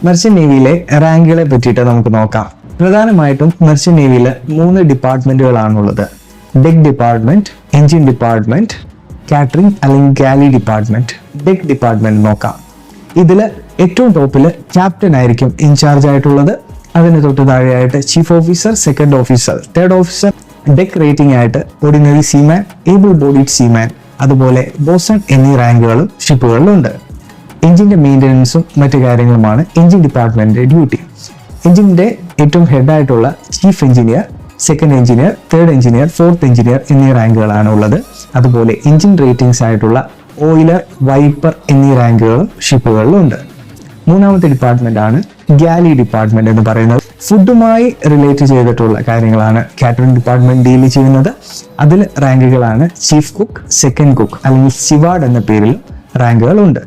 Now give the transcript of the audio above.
Merchant നേവിയിലെ റാങ്കുകളെ പറ്റിയിട്ട് നമുക്ക് നോക്കാം. പ്രധാനമായിട്ടും മെർച്ചന്റ് നേവിയിൽ 3 ഡിപ്പാർട്ട്മെന്റുകളാണുള്ളത്. Deck department, engine department, catering അല്ലെങ്കിൽ ഗാലി ഡിപ്പാർട്ട്മെന്റ്. ഡെക്ക് ഡിപ്പാർട്ട്മെന്റ് നോക്കാം. ഇതിൽ ഏറ്റവും ടോപ്പിൽ ക്യാപ്റ്റൻ ആയിരിക്കും ഇൻചാർജ് ആയിട്ടുള്ളത്. അതിന് തൊട്ട് താഴെയായിട്ട് chief officer, second officer, third officer, deck rating ആയിട്ട് ordinary seaman, able bodied seaman, അതുപോലെ ബോസൺ എന്നീ റാങ്കുകളും ഷിപ്പുകളിലുണ്ട്. എഞ്ചിന്റെ മെയിൻ്റനൻസും മറ്റു കാര്യങ്ങളുമാണ് എഞ്ചിൻ ഡിപ്പാർട്ട്മെന്റിന്റെ ഡ്യൂട്ടി. എഞ്ചിന്റെ ഏറ്റവും ഹെഡായിട്ടുള്ള chief engineer, second engineer, third engineer, fourth engineer എന്നീ റാങ്കുകളാണ് ഉള്ളത്. അതുപോലെ എഞ്ചിൻ റേറ്റിംഗ്സ് ആയിട്ടുള്ള ഓയിലർ, വൈപ്പർ എന്നീ റാങ്കുകളും ഷിപ്പുകളിലുണ്ട്. മൂന്നാമത്തെ ഡിപ്പാർട്ട്മെന്റ് ആണ് ഗാലി ഡിപ്പാർട്ട്മെന്റ് എന്ന് പറയുന്നത്. ഫുഡുമായി റിലേറ്റ് ചെയ്തിട്ടുള്ള കാര്യങ്ങളാണ് കാറ്ററിംഗ് ഡിപ്പാർട്ട്മെന്റ് ഡീൽ ചെയ്യുന്നത്. അതിൽ റാങ്കുകളാണ് ചീഫ് കുക്ക്, സെക്കൻഡ് കുക്ക് അല്ലെങ്കിൽ സിവാർഡ് എന്ന പേരിൽ റാങ്കുകളുണ്ട്.